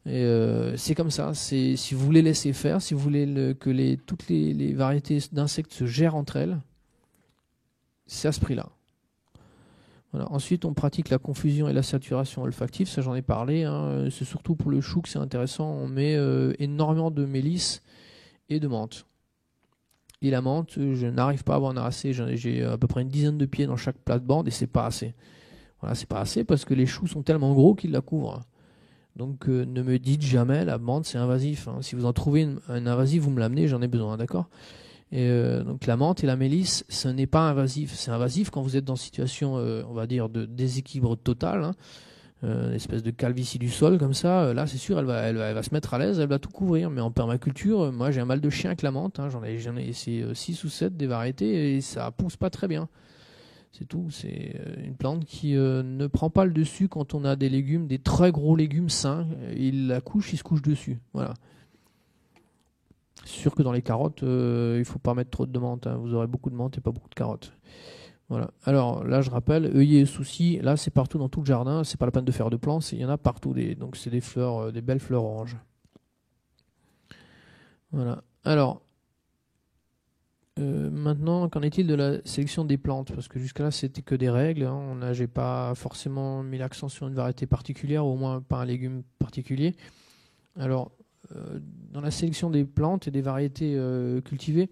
Et c'est comme ça. Si vous voulez laisser faire, si vous voulez que toutes les variétés d'insectes se gèrent entre elles, c'est à ce prix-là. Voilà. Ensuite, on pratique la confusion et la saturation olfactive. Ça, j'en ai parlé. Hein. C'est surtout pour le chou que c'est intéressant. On met énormément de mélisse et de menthe. Et la menthe, je n'arrive pas à en assez. J'ai à peu près une dizaine de pieds dans chaque plate-bande et c'est pas assez. Voilà, c'est pas assez parce que les choux sont tellement gros qu'ils la couvrent. Donc ne me dites jamais la menthe c'est invasif. Hein. Si vous en trouvez un invasif, vous me l'amenez, j'en ai besoin, d'accord? Et donc la menthe et la mélisse, ce n'est pas invasif. C'est invasif quand vous êtes dans une situation, on va dire, de déséquilibre total, hein. Une espèce de calvitie du sol comme ça. Là, c'est sûr, elle va se mettre à l'aise, elle va tout couvrir. Mais en permaculture, moi, j'ai un mal de chien avec la menthe. Hein. J'en ai essayé 6 ou 7 des variétés et ça pousse pas très bien. C'est tout. C'est une plante qui ne prend pas le dessus quand on a des légumes, des très gros légumes sains. Il la couche, il se couche dessus. Voilà. C'est sûr que dans les carottes, il faut pas mettre trop de menthe. Hein. Vous aurez beaucoup de menthe et pas beaucoup de carottes. Voilà. Alors là, je rappelle, œillets et soucis, là c'est partout dans tout le jardin. C'est pas la peine de faire de plants, il y en a partout. Donc c'est des fleurs, des belles fleurs oranges. Voilà. Alors maintenant, qu'en est-il de la sélection des plantes? Parce que jusqu'à là, c'était que des règles. Hein. J'ai pas forcément mis l'accent sur une variété particulière, ou au moins pas un légume particulier. Alors, dans la sélection des plantes et des variétés cultivées,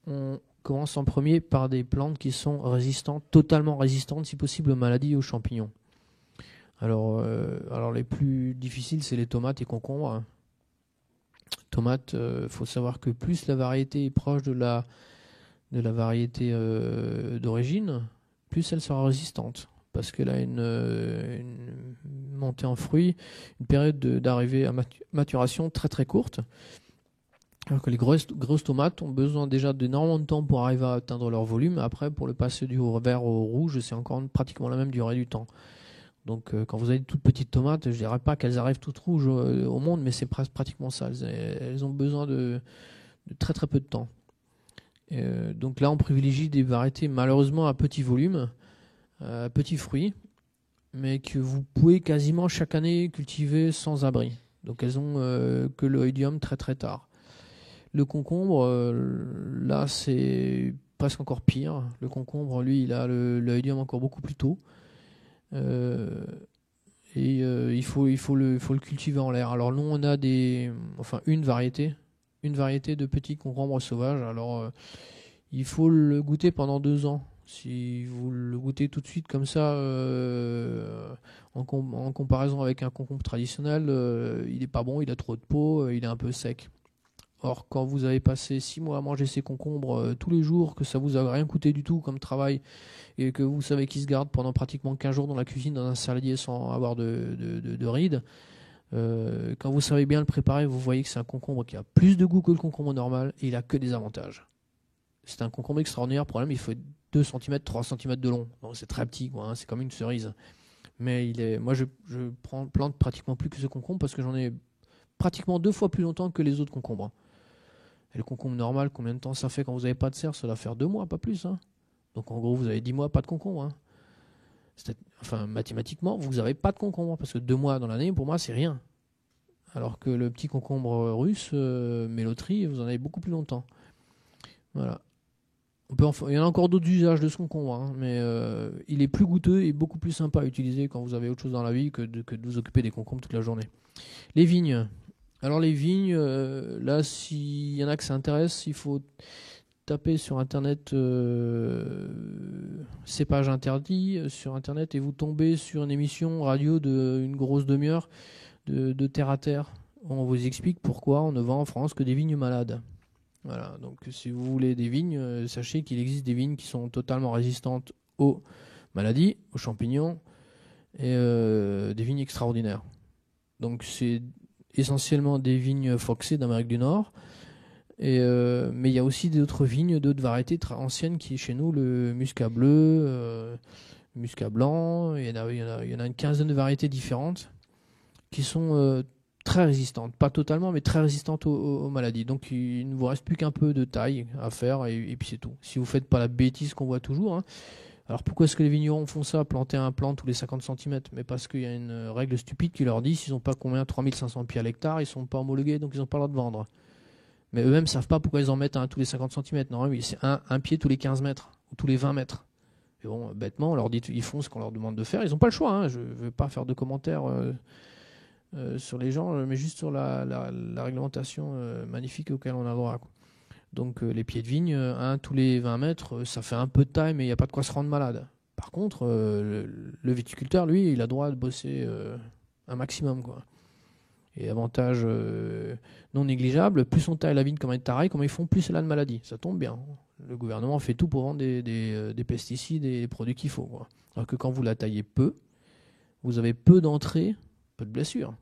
on commence en premier par des plantes qui sont résistantes, totalement résistantes, si possible, aux maladies et aux champignons. Alors les plus difficiles, c'est les tomates et concombres. Tomates, faut savoir que plus la variété est proche de la variété d'origine, plus elle sera résistante. Parce qu'elle a une montée en fruits, une période d'arrivée à maturation très très courte. Alors que les grosses tomates ont besoin déjà d'énormément de temps pour arriver à atteindre leur volume. Après, pour le passer du vert au rouge, c'est encore pratiquement la même durée du temps. Donc quand vous avez de toutes petites tomates, je ne dirais pas qu'elles arrivent toutes rouges au monde, mais c'est pratiquement ça. Elles ont besoin de très très peu de temps. Donc là, on privilégie des variétés malheureusement à petit volume, à petits fruits, mais que vous pouvez quasiment chaque année cultiver sans abri. Donc elles ont que l'oïdium très très tard. Le concombre, là c'est presque encore pire. Le concombre, lui, il a l'oïdium encore beaucoup plus tôt. Il faut le cultiver en l'air. Alors nous, on a une variété de petits concombres sauvages. Alors il faut le goûter pendant 2 ans. Si vous le goûtez tout de suite comme ça, en comparaison avec un concombre traditionnel, il n'est pas bon, il a trop de peau, il est un peu sec. Or, quand vous avez passé 6 mois à manger ces concombres tous les jours, que ça vous a rien coûté du tout comme travail, et que vous savez qu'ils se gardent pendant pratiquement 15 jours dans la cuisine, dans un saladier sans avoir de rides, quand vous savez bien le préparer, vous voyez que c'est un concombre qui a plus de goût que le concombre normal, et il a que des avantages. C'est un concombre extraordinaire. Le problème, il faut 2 cm, 3 cm de long. Donc c'est très petit, quoi, hein, c'est comme une cerise. Mais moi, je plante pratiquement plus que ce concombre parce que j'en ai pratiquement 2 fois plus longtemps que les autres concombres. Et le concombre normal, combien de temps ça fait quand vous n'avez pas de serre? Ça doit faire 2 mois, pas plus. Hein. Donc en gros, vous avez 10 mois, pas de concombre. Hein. Mathématiquement, vous n'avez pas de concombre parce que 2 mois dans l'année, pour moi, c'est rien. Alors que le petit concombre russe, Mélotrie, vous en avez beaucoup plus longtemps. Voilà. Il y en a encore d'autres usages de ce concombre, hein, mais il est plus goûteux et beaucoup plus sympa à utiliser quand vous avez autre chose dans la vie que de vous occuper des concombres toute la journée. Les vignes. Alors les vignes, là, s'il y en a que ça intéresse, il faut taper sur internet cépage interdit sur internet et vous tombez sur une émission radio d'une grosse demi-heure de terre à terre. On vous explique pourquoi on ne vend en France que des vignes malades. Voilà, donc si vous voulez des vignes, sachez qu'il existe des vignes qui sont totalement résistantes aux maladies, aux champignons, et des vignes extraordinaires. Donc c'est essentiellement des vignes foxées d'Amérique du Nord, mais il y a aussi d'autres vignes, d'autres variétés très anciennes qui est chez nous, le muscat bleu, le muscat blanc, il y en a une quinzaine de variétés différentes qui sont très résistantes, pas totalement, mais très résistantes aux maladies. Donc il ne vous reste plus qu'un peu de taille à faire et puis c'est tout. Si vous ne faites pas la bêtise qu'on voit toujours, hein, Alors pourquoi est-ce que les vignerons font ça, planter un plant tous les 50 cm? Mais parce qu'il y a une règle stupide qui leur dit s'ils n'ont pas combien 3500 pieds à l'hectare, ils ne sont pas homologués, donc ils n'ont pas le droit de vendre. Mais eux-mêmes ne savent pas pourquoi ils en mettent un tous les 50 cm. Non, oui, c'est un pied tous les 15 mètres, ou tous les 20 mètres. Et bon, bêtement, on leur dit ils font ce qu'on leur demande de faire. Ils n'ont pas le choix, hein. Je ne veux pas faire de commentaires sur les gens, mais juste sur la réglementation magnifique auquel on a droit, quoi. Donc les pieds de vigne, un tous les 20 mètres, ça fait un peu de taille, mais il n'y a pas de quoi se rendre malade. Par contre, le viticulteur, lui, il a le droit de bosser un maximum, quoi. Et avantage non négligeable, plus on taille la vigne comme un taré, comme ils font, plus elle a de maladies. Ça tombe bien. Le gouvernement fait tout pour vendre des pesticides et des produits qu'il faut, quoi. Alors que quand vous la taillez peu, vous avez peu d'entrées, peu de blessures.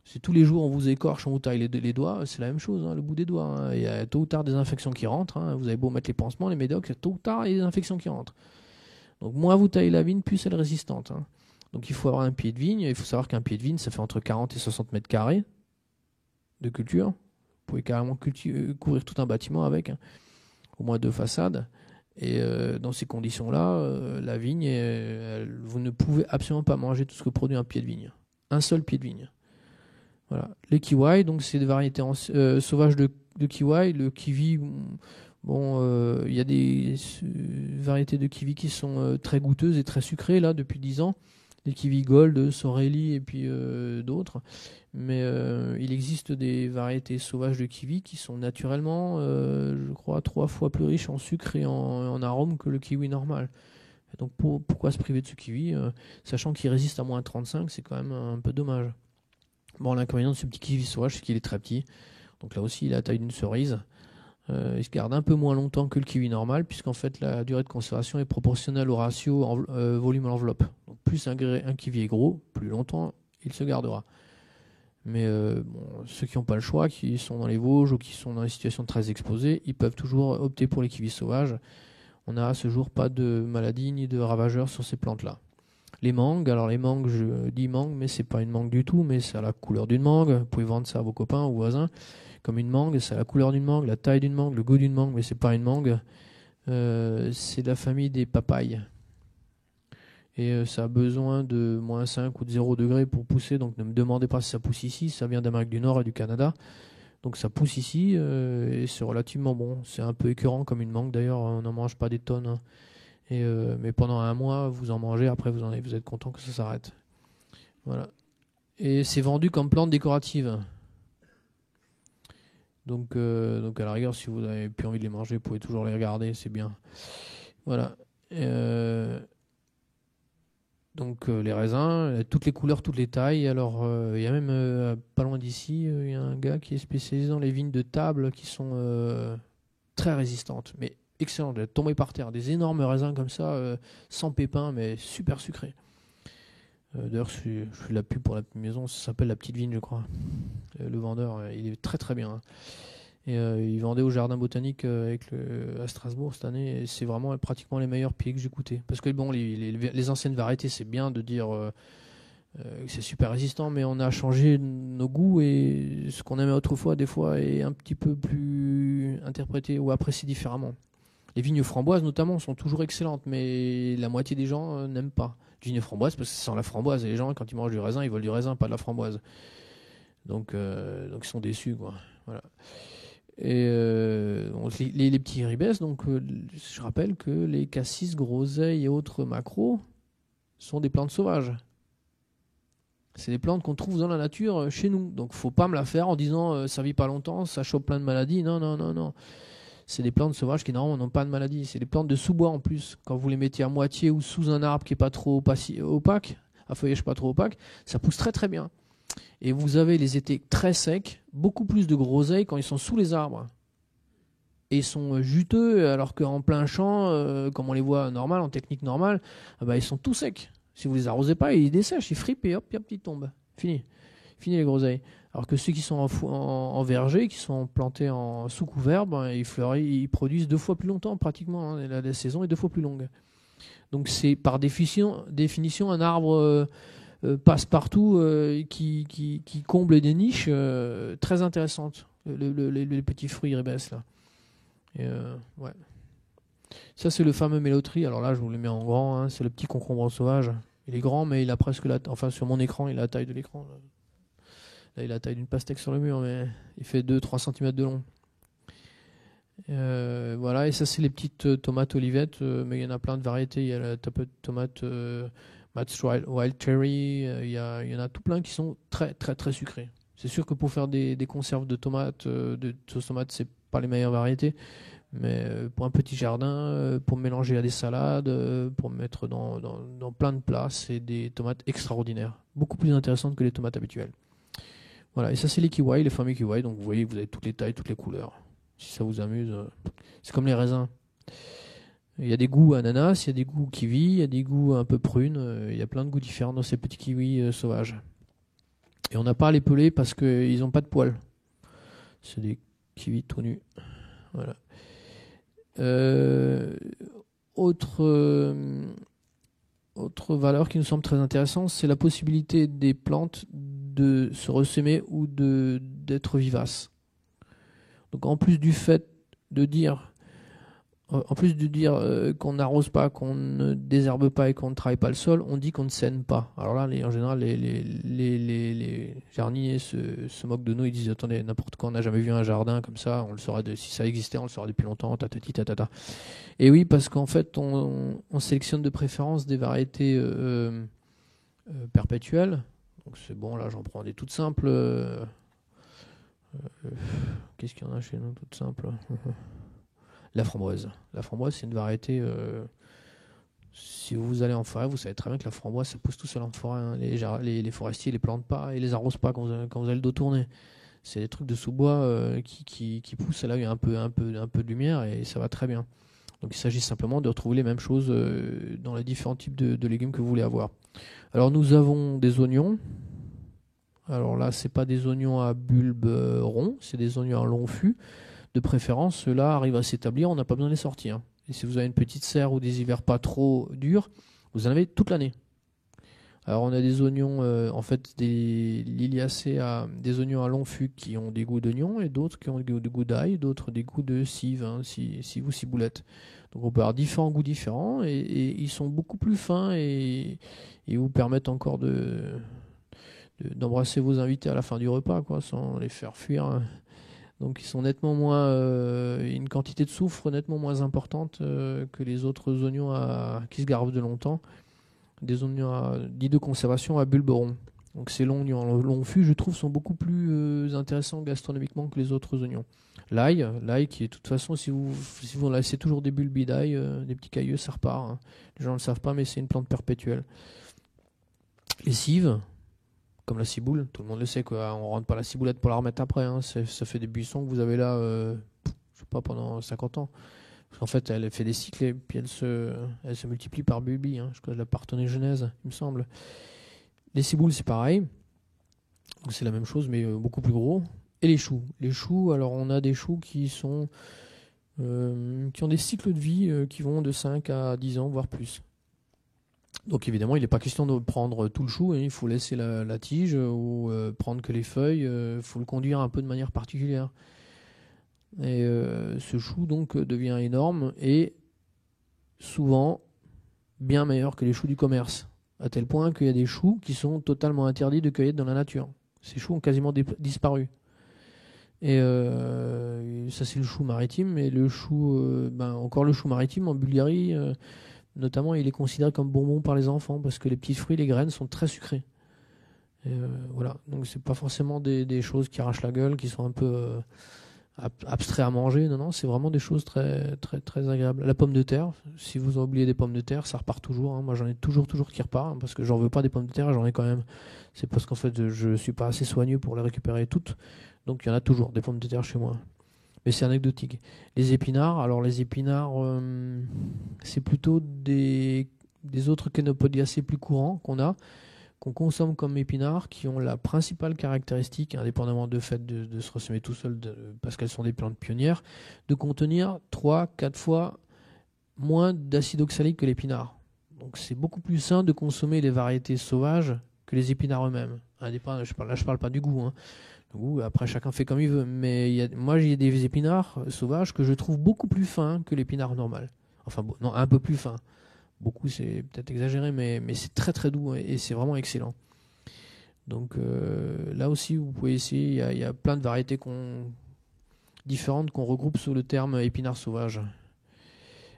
Si tous les jours on vous écorche, on vous taille les doigts, c'est la même chose, hein, le bout des doigts. Hein. Il y a tôt ou tard des infections qui rentrent. Hein. Vous avez beau mettre les pansements, les médocs, tôt ou tard il y a des infections qui rentrent. Donc moins vous taillez la vigne, plus elle est résistante. Hein. Donc il faut avoir un pied de vigne. Il faut savoir qu'un pied de vigne, ça fait entre 40 et 60 mètres carrés de culture. Vous pouvez carrément couvrir tout un bâtiment avec, hein, au moins 2 façades. Et dans ces conditions-là, la vigne, vous ne pouvez absolument pas manger tout ce que produit un pied de vigne. Un seul pied de vigne. Voilà. Les kiwis, donc c'est des variétés sauvages de kiwi. Le kiwi, bon, il y a des variétés de kiwi qui sont très goûteuses et très sucrées là depuis 10 ans. Les kiwi gold, sorelli et puis d'autres. Mais il existe des variétés sauvages de kiwi qui sont naturellement, je crois, 3 fois plus riches en sucre et en arôme que le kiwi normal. Et donc pourquoi se priver de ce kiwi, sachant qu'il résiste à moins 35, c'est quand même un peu dommage. Bon, l'inconvénient de ce petit kiwi sauvage, c'est qu'il est très petit. Donc là aussi, il a la taille d'une cerise. Il se garde un peu moins longtemps que le kiwi normal, puisqu'en fait, la durée de conservation est proportionnelle au ratio volume à l'enveloppe. Donc plus un kiwi est gros, plus longtemps il se gardera. Mais bon, ceux qui n'ont pas le choix, qui sont dans les Vosges ou qui sont dans des situations très exposées, ils peuvent toujours opter pour les kiwis sauvages. On n'a à ce jour pas de maladies ni de ravageurs sur ces plantes-là. Les mangues, alors les mangues, je dis mangue, mais c'est pas une mangue du tout, mais c'est à la couleur d'une mangue. Vous pouvez vendre ça à vos copains ou voisins comme une mangue, c'est à la couleur d'une mangue, la taille d'une mangue, le goût d'une mangue, mais c'est pas une mangue. C'est de la famille des papayes. Et ça a besoin de moins 5 ou de 0 degré pour pousser, donc ne me demandez pas si ça pousse ici, ça vient d'Amérique du Nord et du Canada. Donc ça pousse ici et c'est relativement bon. C'est un peu écœurant comme une mangue d'ailleurs, on n'en mange pas des tonnes, hein. Mais pendant un mois, vous en mangez, après vous êtes content que ça s'arrête. Voilà. Et c'est vendu comme plante décorative. Donc à la rigueur, si vous n'avez plus envie de les manger, vous pouvez toujours les regarder, c'est bien. Voilà. Donc les raisins, toutes les couleurs, toutes les tailles. Alors il y a même pas loin d'ici, il y a un gars qui est spécialisé dans les vignes de table qui sont très résistantes, mais excellentes. Elles tombent par terre, des énormes raisins comme ça, sans pépins, mais super sucrés. D'ailleurs, je fais la pub pour la maison, ça s'appelle La Petite Vigne, je crois. Le vendeur, il est très très bien. Hein. Et il vendait au Jardin Botanique à Strasbourg cette année. Et c'est vraiment pratiquement les meilleurs pieds que j'ai goûtés. Parce que bon, les anciennes variétés, c'est bien de dire que c'est super résistant, mais on a changé nos goûts et ce qu'on aimait autrefois, des fois, est un petit peu plus interprété ou apprécié différemment. Les vignes framboises, notamment, sont toujours excellentes, mais la moitié des gens n'aiment pas. Vignes framboises, parce que c'est sans la framboise. Et les gens, quand ils mangent du raisin, ils veulent du raisin, pas de la framboise. Donc ils sont déçus, quoi. Voilà. Et les petits ribes, donc je rappelle que les cassis, groseilles et autres macros sont des plantes sauvages. C'est des plantes qu'on trouve dans la nature chez nous. Donc faut pas me la faire en disant ça vit pas longtemps, ça chope plein de maladies. Non, non, non, non. C'est des plantes sauvages qui normalement n'ont pas de maladies. C'est des plantes de sous-bois en plus. Quand vous les mettez à moitié ou sous un arbre qui est pas trop opaque, à feuillage pas trop opaque, ça pousse très très bien. Et vous avez les étés très secs, beaucoup plus de groseilles quand ils sont sous les arbres. Et ils sont juteux, alors qu'en plein champ, comme on les voit normal, en technique normale, ils sont tout secs. Si vous les arrosez pas, ils dessèchent, ils frippent et hop, ils tombent. Fini. Fini les groseilles. Alors que ceux qui sont en verger, qui sont plantés sous couvert, ils produisent 2 fois plus longtemps pratiquement. Hein, la saison est 2 fois plus longue. Donc c'est par définition un arbre passe-partout qui comble des niches très intéressantes. Les petits fruits ribes là. Et ouais. Ça, c'est le fameux Mélotri. Alors là, je vous le mets en grand, hein. C'est le petit concombre sauvage. Il est grand, mais il a presque enfin, sur mon écran, il a la taille de l'écran. Là, il a la taille d'une pastèque sur le mur, mais il fait 2-3 cm de long. Voilà, et ça, c'est les petites tomates olivettes, mais il y en a plein de variétés. Il y a la tomate Matt's Wild Cherry, il y en a tout plein qui sont très, très, très sucrés. C'est sûr que pour faire des conserves de tomates, de sauce tomate, c'est pas les meilleures variétés. Mais pour un petit jardin, pour mélanger à des salades, pour mettre dans plein de plats, c'est des tomates extraordinaires. Beaucoup plus intéressantes que les tomates habituelles. Voilà, et ça c'est les kiwis, les fameux kiwis. Donc vous voyez, vous avez toutes les tailles, toutes les couleurs. Si ça vous amuse, c'est comme les raisins. Il y a des goûts ananas, il y a des goûts kiwi, il y a des goûts un peu prunes. Il y a plein de goûts différents dans ces petits kiwis sauvages. Et on n'a pas à les peler parce qu'ils n'ont pas de poils. C'est des kiwis tout nus. Voilà. Autre valeur qui nous semble très intéressante, c'est la possibilité des plantes de se ressemer ou d'être vivaces. Donc en plus du fait de dire qu'on n'arrose pas, qu'on ne désherbe pas et qu'on ne travaille pas le sol, on dit qu'on ne sème pas. Alors là, en général, les jardiniers se moquent de nous. Ils disent attendez, n'importe quoi, on n'a jamais vu un jardin comme ça. On le saurait si ça existait, on le saurait depuis longtemps. Tatati tatata. Et oui, parce qu'en fait, on sélectionne de préférence des variétés perpétuelles. Donc c'est bon, là, j'en prends des toutes simples. Qu'est-ce qu'il y en a chez nous, toutes simples? La framboise. La framboise, c'est une variété. Si vous allez en forêt, vous savez très bien que la framboise, ça pousse tout seul en forêt. Hein. Les forestiers les plantent pas et les arrosent pas quand vous avez le dos tourné. C'est des trucs de sous-bois qui poussent. Là, il y a un peu de lumière et ça va très bien. Donc il s'agit simplement de retrouver les mêmes choses dans les différents types de légumes que vous voulez avoir. Alors nous avons des oignons. Alors là, c'est pas des oignons à bulbes ronds, c'est des oignons à long fût. De préférence, ceux-là arrivent à s'établir, on n'a pas besoin de les sortir. Et si vous avez une petite serre ou des hivers pas trop durs, vous en avez toute l'année. Alors on a des oignons, en fait des liliacées des oignons à long fût qui ont des goûts d'oignon et d'autres qui ont des goûts d'ail, d'autres des goûts de cive, hein, cive ou ciboulette. Donc on peut avoir différents goûts différents et ils sont beaucoup plus fins et vous permettent encore d'embrasser vos invités à la fin du repas, quoi, sans les faire fuir. Donc ils sont nettement moins, une quantité de soufre nettement moins importante que les autres oignons qui se gardent de longtemps. Des oignons dits de conservation à bulbe rond. Donc ces longs oignons long fût, je trouve, sont beaucoup plus intéressants gastronomiquement que les autres oignons. L'ail qui est de toute façon, si vous laissez toujours des bulbes d'ail, des petits cailleux, ça repart. Hein. Les gens ne le savent pas, mais c'est une plante perpétuelle. Les cives, comme la ciboule, tout le monde le sait, quoi. On rentre pas la ciboulette pour la remettre après. Hein. Ça fait des buissons que vous avez là, je sais pas, pendant 50 ans. Parce qu'en fait, elle fait des cycles et puis elle se multiplie par bulbi. Hein. Je crois de la parthénogenèse, il me semble. Les ciboules, c'est pareil. Donc c'est la même chose, mais beaucoup plus gros. Et les choux. Les choux, alors on a des choux qui ont des cycles de vie qui vont de 5 à 10 ans, voire plus. Donc évidemment, il n'est pas question de prendre tout le chou, hein. Il faut laisser la tige ou prendre que les feuilles. Il faut le conduire un peu de manière particulière. Et ce chou donc devient énorme et souvent bien meilleur que les choux du commerce. À tel point qu'il y a des choux qui sont totalement interdits de cueillette dans la nature. Ces choux ont quasiment disparu. Et ça c'est le chou maritime, mais le chou, encore le chou maritime en Bulgarie, notamment, il est considéré comme bonbon par les enfants parce que les petits fruits, les graines sont très sucrées. Et voilà, donc c'est pas forcément des choses qui arrachent la gueule, qui sont un peu abstraits à manger. Non, c'est vraiment des choses très, très, très agréables. La pomme de terre, si vous oubliez des pommes de terre, ça repart toujours. Hein. Moi, j'en ai toujours qui repart hein, parce que j'en veux pas des pommes de terre, j'en ai quand même. C'est parce qu'en fait, je suis pas assez soigneux pour les récupérer toutes. Donc, il y en a toujours des pommes de terre chez moi. Mais c'est anecdotique. Les épinards, alors les épinards, c'est plutôt des autres kénopodiacées plus courants qu'on consomme comme épinards, qui ont la principale caractéristique, indépendamment du fait de se ressemer tout seul, parce qu'elles sont des plantes pionnières, de contenir 3-4 fois moins d'acide oxalique que l'épinard. Donc c'est beaucoup plus sain de consommer les variétés sauvages que les épinards eux-mêmes. Je parle pas du goût, hein. Après, chacun fait comme il veut. Mais moi, j'ai des épinards sauvages que je trouve beaucoup plus fins que l'épinard normal. Enfin, non, un peu plus fin. Beaucoup, c'est peut-être exagéré, mais c'est très très doux et c'est vraiment excellent. Donc là aussi, vous pouvez essayer. Il y a plein de variétés différentes qu'on regroupe sous le terme épinard sauvage.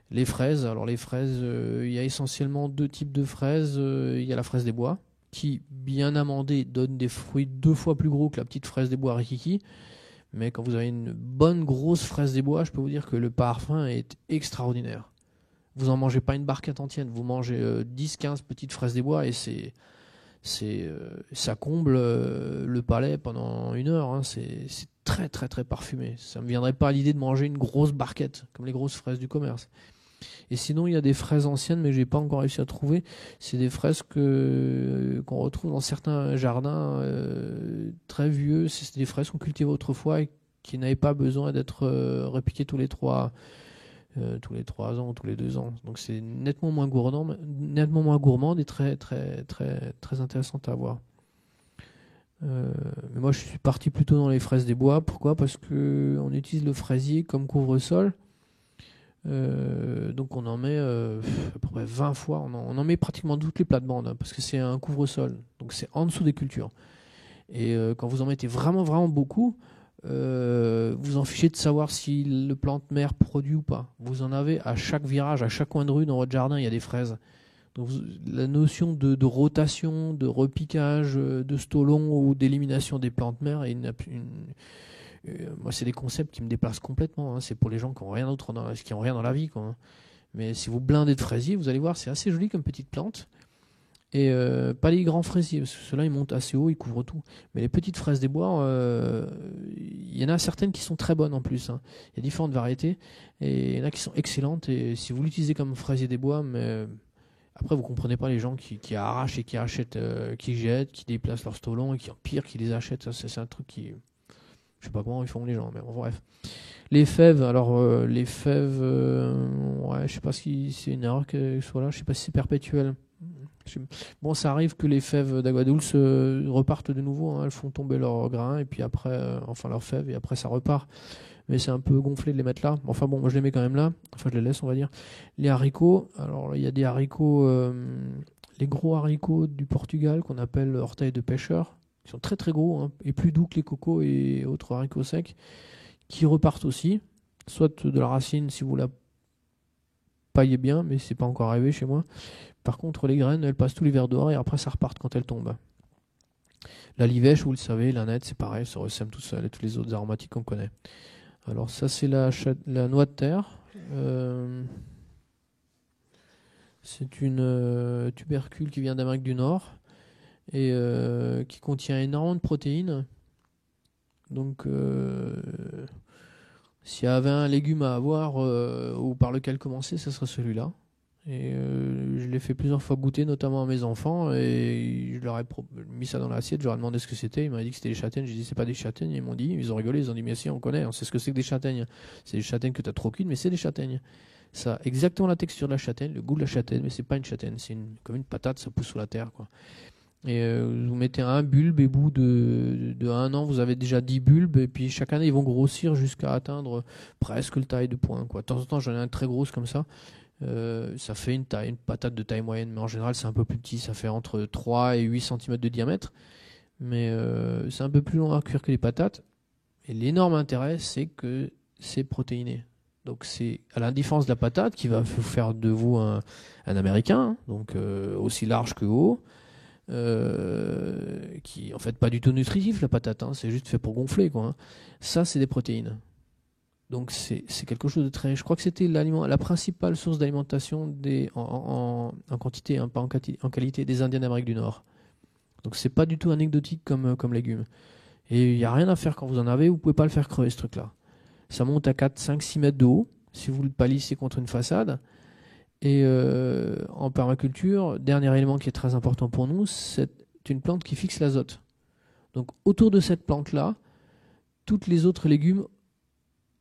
Les fraises, alors les fraises, il y a essentiellement deux types de fraises. Il y a la fraise des bois, qui, bien amendée, donne des fruits 2 fois plus gros que la petite fraise des bois Rikiki. Mais quand vous avez une bonne grosse fraise des bois, je peux vous dire que le parfum est extraordinaire. Vous en mangez pas une barquette entière, vous mangez 10-15 petites fraises des bois et ça comble le palais pendant 1 heure. Hein. C'est très très très parfumé. Ça me viendrait pas à l'idée de manger une grosse barquette, comme les grosses fraises du commerce. Et sinon, il y a des fraises anciennes, mais j'ai pas encore réussi à trouver. C'est des fraises qu'on retrouve dans certains jardins très vieux. C'est des fraises qu'on cultivait autrefois et qui n'avaient pas besoin d'être répiquées tous les 3 ans ou tous les 2 ans. Donc c'est nettement moins gourmande et très très très très intéressante à voir. Mais moi, je suis parti plutôt dans les fraises des bois. Pourquoi? Parce que on utilise le fraisier comme couvre-sol. Donc on en met à peu près 20 fois, on en met pratiquement toutes les plates-bandes, hein, parce que c'est un couvre-sol, donc c'est en dessous des cultures. Et quand vous en mettez vraiment vraiment beaucoup, vous en fichez de savoir si le plante mère produit ou pas. Vous en avez à chaque virage, à chaque coin de rue dans votre jardin, il y a des fraises. Donc la notion de rotation, de repiquage, de stolon ou d'élimination des plantes mères est moi, c'est des concepts qui me déplacent complètement. Hein. C'est pour les gens qui n'ont rien d'autre qui ont rien dans la vie, quoi. Hein. Mais si vous blindez de fraisiers, vous allez voir, c'est assez joli comme petite plante. Et pas les grands fraisiers, parce que ceux-là, ils montent assez haut, ils couvrent tout. Mais les petites fraises des bois, il y en a certaines qui sont très bonnes en plus. Hein. Il y a différentes variétés, et il y en a qui sont excellentes. Et si vous l'utilisez comme fraisier des bois, mais après, vous comprenez pas les gens qui arrachent et qui achètent, qui jettent, qui déplacent leurs stolons et qui empirent, qui les achètent. Ça, c'est un truc qui... Je sais pas comment ils font les gens, mais bon, bref. Les fèves, alors les fèves, ouais, je sais pas si c'est une erreur que ce soit là, je sais pas si c'est perpétuel. Bon, ça arrive que les fèves d'Aguadoul se repartent de nouveau, hein, elles font tomber leurs grains et puis après, enfin leurs fèves et après ça repart. Mais c'est un peu gonflé de les mettre là. Enfin bon, moi je les mets quand même là. Enfin, je les laisse, on va dire. Les haricots, alors il y a des haricots, les gros haricots du Portugal qu'on appelle orteils de pêcheur, qui sont très très gros hein, et plus doux que les cocos et autres haricots secs, qui repartent aussi, soit de la racine si vous la paillez bien, mais c'est pas encore arrivé chez moi. Par contre, les graines, elles passent tout l'hiver dehors et après ça repart quand elles tombent. La livèche, vous le savez, l'ânette, c'est pareil, ça ressème tout seul et tous les autres aromatiques qu'on connaît. Alors ça, c'est la noix de terre. C'est une tubercule qui vient d'Amérique du Nord et qui contient énormément de protéines. Donc, s'il y avait un légume à avoir ou par lequel commencer, ce serait celui-là. Et je l'ai fait plusieurs fois goûter, notamment à mes enfants, et je leur ai mis ça dans l'assiette, je leur ai demandé ce que c'était, ils m'ont dit que c'était des châtaignes, j'ai dit c'est pas des châtaignes, ils m'ont dit, ils ont rigolé, ils ont dit mais si on connaît, on sait ce que c'est que des châtaignes, c'est des châtaignes que tu as trop cuites, mais c'est des châtaignes. Ça a exactement la texture de la châtaigne, le goût de la châtaigne, mais c'est pas une châtaigne, c'est comme une patate, ça pousse sous la terre, quoi. Et vous mettez un bulbe et au bout de 1 an, vous avez déjà 10 bulbes. Et puis chaque année, ils vont grossir jusqu'à atteindre presque le taille de poing, quoi. De temps en temps, j'en ai un très grosse comme ça. Ça fait une patate de taille moyenne. Mais en général, c'est un peu plus petit. Ça fait entre 3 et 8 cm de diamètre. Mais c'est un peu plus long à cuire que les patates. Et l'énorme intérêt, c'est que c'est protéiné. Donc c'est à la différence de la patate qui va vous faire de vous un Américain, hein, donc aussi large que haut. Qui en fait pas du tout nutritif la patate, hein, c'est juste fait pour gonfler quoi. Hein. Ça c'est des protéines. Donc c'est quelque chose de très. Je crois que c'était la principale source d'alimentation en quantité, hein, pas en qualité des Indiens d'Amérique du Nord. Donc c'est pas du tout anecdotique comme légume. Et il n'y a rien à faire quand vous en avez, vous pouvez pas le faire crever ce truc-là. Ça monte à 4, 5, 6 mètres de haut si vous le palissez contre une façade. Et en permaculture, dernier élément qui est très important pour nous, c'est une plante qui fixe l'azote. Donc autour de cette plante-là, tous les autres légumes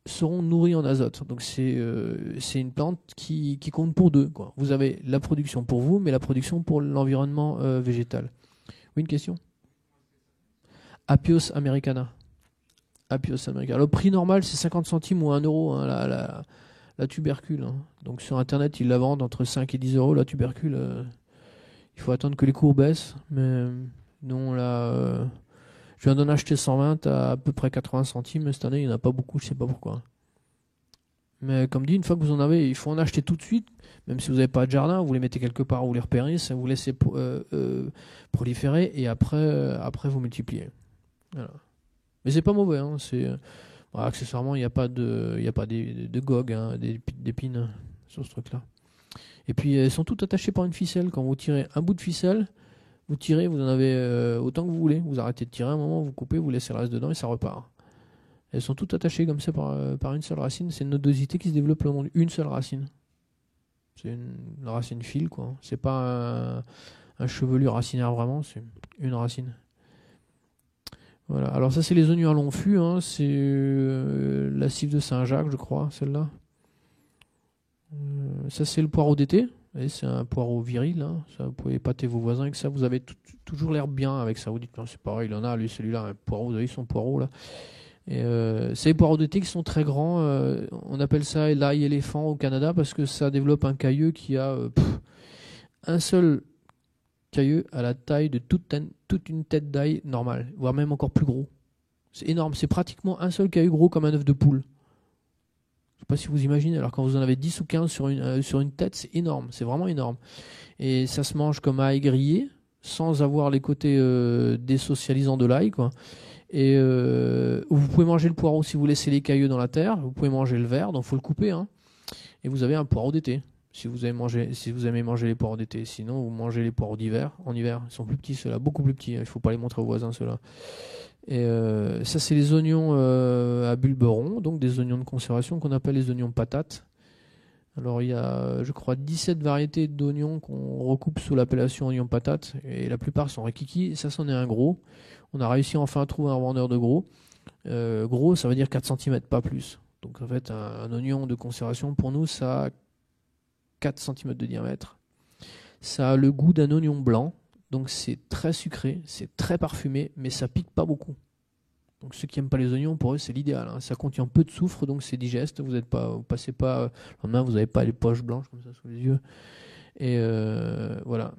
seront nourris en azote. Donc c'est une plante qui compte pour deux, quoi. Vous avez la production pour vous, mais la production pour l'environnement végétal. Oui, une question? Apios americana. Apios americana. Le prix normal, c'est 50 centimes ou 1 euro, hein, la tubercule. Hein. Donc sur internet, ils la vendent entre 5 et 10 euros. La tubercule, il faut attendre que les cours baissent. Mais non, là, je viens d'en acheter 120 à peu près 80 centimes. Cette année, il n'y en a pas beaucoup, je sais pas pourquoi. Mais comme dit, une fois que vous en avez, il faut en acheter tout de suite. Même si vous n'avez pas de jardin, vous les mettez quelque part, vous les repérez, ça vous laissez proliférer et après vous multipliez. Voilà. Mais c'est pas mauvais, hein, voilà, accessoirement, il n'y a pas de GOG, hein, d'épines sur ce truc-là. Et puis elles sont toutes attachées par une ficelle. Quand vous tirez un bout de ficelle, vous tirez, vous en avez autant que vous voulez. Vous arrêtez de tirer un moment, vous coupez, vous laissez le reste dedans et ça repart. Elles sont toutes attachées comme ça par une seule racine. C'est une nodosité qui se développe le long d'une seule racine. C'est une racine file, quoi. C'est pas un chevelu racinaire vraiment, c'est une racine. Voilà. Alors ça, c'est les oignons à long fût. Hein. C'est la cive de Saint-Jacques, je crois, celle-là. Ça, c'est le poireau d'été. C'est un poireau viril. Hein. Ça, vous pouvez épater vos voisins avec ça. Vous avez toujours l'air bien avec ça. Vous dites, non, c'est pareil, il en a, lui, celui-là, un poireau. Vous avez son poireau, là. Et c'est les poireaux d'été qui sont très grands. On appelle ça l'ail éléphant au Canada parce que ça développe un cailleux qui a un seul cailleux à la taille de toute une tête d'ail normale, voire même encore plus gros. C'est énorme. C'est pratiquement un seul cailleux gros comme un œuf de poule. Je ne sais pas si vous imaginez. Alors quand vous en avez 10 ou 15 sur une tête, c'est énorme. C'est vraiment énorme. Et ça se mange comme ail grillé, sans avoir les côtés désocialisants de l'ail, quoi. Et vous pouvez manger le poireau si vous laissez les cailleux dans la terre. Vous pouvez manger le vert, donc il faut le couper. Hein. Et vous avez un poireau d'été. Si vous aimez manger les poireaux d'été. Sinon, vous mangez les poireaux d'hiver. En hiver, ils sont plus petits, ceux-là, beaucoup plus petits. Il ne faut pas les montrer aux voisins, ceux-là. Et ça, c'est les oignons à bulbe rond, donc des oignons de conservation qu'on appelle les oignons patates. Alors, il y a, je crois, 17 variétés d'oignons qu'on recoupe sous l'appellation oignon patate. Et la plupart sont rikiki. Et ça, c'en est un gros. On a réussi enfin à trouver un vendeur de gros. Gros, ça veut dire 4 cm, pas plus. Donc, en fait, un oignon de conservation, pour nous, ça a 4 cm de diamètre. Ça a le goût d'un oignon blanc. Donc, c'est très sucré, c'est très parfumé, mais ça pique pas beaucoup. Donc ceux qui n'aiment pas les oignons, pour eux c'est l'idéal. Hein. Ça contient peu de soufre, donc c'est digeste. Vous passez pas le lendemain, vous n'avez pas les poches blanches comme ça sous les yeux. Et voilà.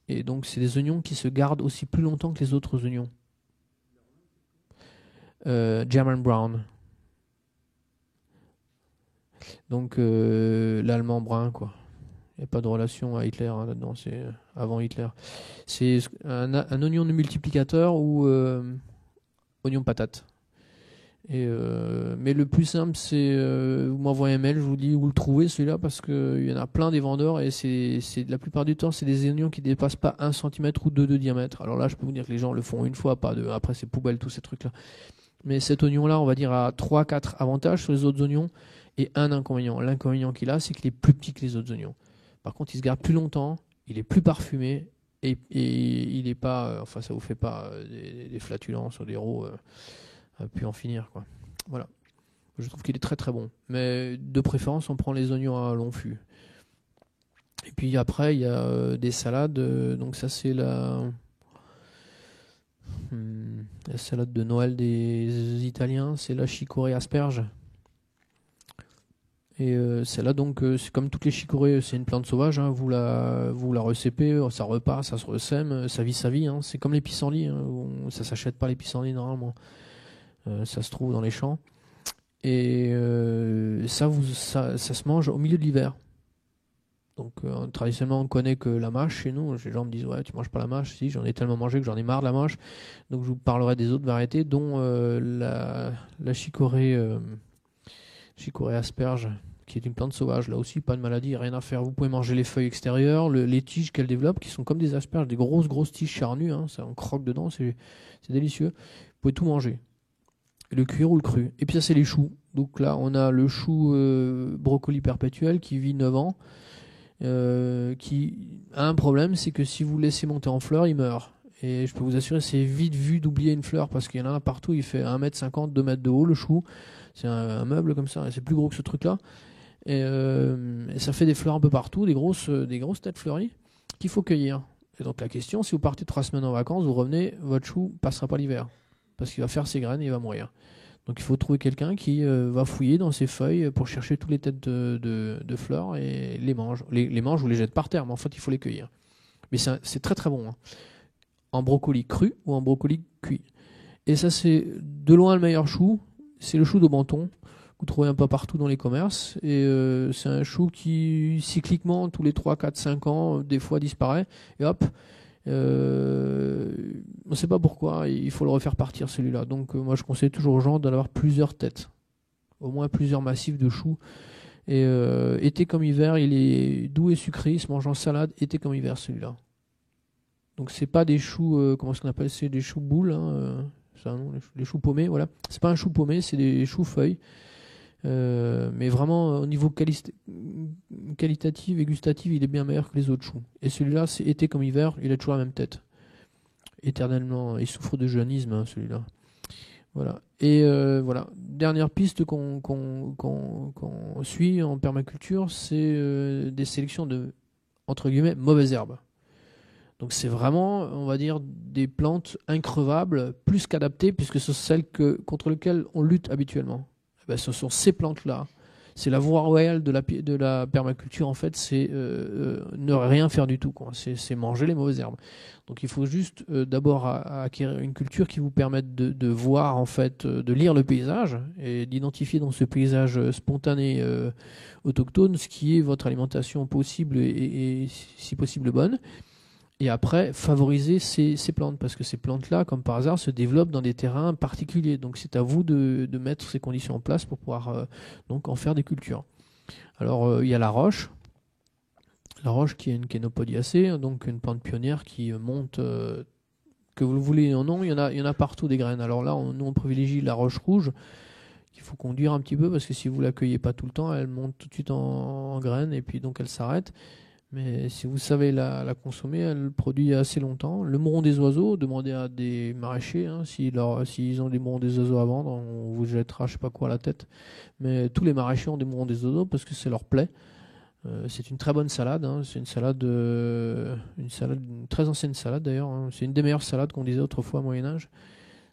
Et donc c'est des oignons qui se gardent aussi plus longtemps que les autres oignons. German Brown. Donc l'allemand brun, quoi. Il n'y a pas de relation à Hitler hein, là-dedans, c'est avant Hitler. C'est un oignon de multiplicateur ou oignon patate. Mais le plus simple, c'est vous m'envoyez un mail, je vous dis où le trouver celui-là parce qu'il y en a plein des vendeurs et c'est la plupart du temps c'est des oignons qui dépassent pas 1 cm ou 2 de diamètre. Alors là, je peux vous dire que les gens le font une fois, pas deux. Après, c'est poubelle tous ces trucs-là. Mais cet oignon-là, on va dire à 3-4 avantages sur les autres oignons et un inconvénient. L'inconvénient qu'il a, c'est qu'il est plus petit que les autres oignons. Par contre, il se garde plus longtemps, il est plus parfumé et il est pas, enfin, ça vous fait pas des flatulences ou des rots. Puis en finir quoi. Voilà. Je trouve qu'il est très très bon. Mais de préférence, on prend les oignons à long fût. Et puis après, il y a des salades. Donc ça, c'est la salade de Noël des Italiens. C'est la chicorée asperge. Et celle-là, donc, c'est comme toutes les chicorées, c'est une plante sauvage. Hein, vous la recépez, ça repart, ça se ressème, ça vit sa vie. Hein, c'est comme les pissenlits. Hein, ça s'achète pas les pissenlits normalement. Ça se trouve dans les champs. Et ça se mange au milieu de l'hiver. Donc traditionnellement on connaît que la mâche chez nous. Les gens me disent ouais tu manges pas la mâche. Si, j'en ai tellement mangé que j'en ai marre de la mâche. Donc je vous parlerai des autres variétés dont la chicorée asperge qui est une plante sauvage. Là aussi pas de maladie, rien à faire. Vous pouvez manger les feuilles extérieures, les tiges qu'elle développe qui sont comme des asperges, des grosses tiges charnues. Hein, ça, on croque dedans, c'est délicieux. Vous pouvez tout manger. Le cuir ou le cru. Et puis ça c'est les choux. Donc là on a le chou brocoli perpétuel qui vit 9 ans. Qui a un problème, c'est que si vous le laissez monter en fleurs, il meurt. Et je peux vous assurer, c'est vite vu d'oublier une fleur parce qu'il y en a un partout, il fait 1m50, 2 mètres de haut le chou. C'est un meuble comme ça, et c'est plus gros que ce truc là. Et ça fait des fleurs un peu partout, des grosses têtes fleuries qu'il faut cueillir. Et donc la question, si vous partez 3 semaines en vacances, vous revenez, votre chou passera pas l'hiver. Parce qu'il va faire ses graines et il va mourir. Donc il faut trouver quelqu'un qui va fouiller dans ses feuilles pour chercher toutes les têtes de fleurs et les mange. Les mange ou les jette par terre, mais en fait il faut les cueillir. Mais c'est très très bon, hein. En brocoli cru ou en brocoli cuit. Et ça c'est de loin le meilleur chou, c'est le chou de Menton. Vous trouvez un peu partout dans les commerces. Et c'est un chou qui, cycliquement, tous les 3, 4, 5 ans, des fois disparaît. Et hop, on ne sait pas pourquoi, il faut le refaire partir celui-là. Donc moi je conseille toujours aux gens d'en avoir plusieurs têtes. Au moins plusieurs massifs de choux. Et été comme hiver, il est doux et sucré, il se mange en salade, été comme hiver celui-là. Donc c'est pas des choux, comment est-ce qu'on appelle, c'est des choux boules, hein, c'est un nom, les choux paumés, voilà. C'est pas un chou paumé, c'est des choux feuilles. Mais vraiment au niveau qualitatif et gustatif, il est bien meilleur que les autres choux. Et celui-là, c'est été comme hiver, il a toujours la même tête. Éternellement, il souffre de jeunisme, hein, celui-là. Voilà. Et voilà. Dernière piste qu'on suit en permaculture, c'est des sélections de, entre guillemets, mauvaises herbes. Donc c'est vraiment, on va dire, des plantes increvables, plus qu'adaptées, puisque ce sont celles contre lesquelles on lutte habituellement. Ben, ce sont ces plantes-là. C'est la voie royale de la permaculture, en fait, c'est ne rien faire du tout, quoi. C'est manger les mauvaises herbes. Donc il faut juste d'abord acquérir une culture qui vous permette de voir, en fait, de lire le paysage et d'identifier dans ce paysage spontané autochtone ce qui est votre alimentation possible et si possible bonne. Et après, favoriser ces plantes, parce que ces plantes-là, comme par hasard, se développent dans des terrains particuliers. Donc c'est à vous de mettre ces conditions en place pour pouvoir donc en faire des cultures. Alors il y a la roche qui est une Chenopodiacée, donc une plante pionnière qui monte, que vous le voulez ou non, il y en a partout des graines. Alors là, nous on privilégie la roche rouge, qu'il faut conduire un petit peu, parce que si vous ne l'accueillez pas tout le temps, elle monte tout de suite en graines, et puis donc elle s'arrête. Mais si vous savez la consommer, elle produit assez longtemps. Le mouron des oiseaux, demandez à des maraîchers, hein, s'ils ont des mourons des oiseaux à vendre, on vous jettera je sais pas quoi à la tête. Mais tous les maraîchers ont des mourons des oiseaux parce que c'est leur plaît. C'est une très bonne salade, hein. C'est une très ancienne salade d'ailleurs, hein. C'est une des meilleures salades qu'on disait autrefois au Moyen-Âge.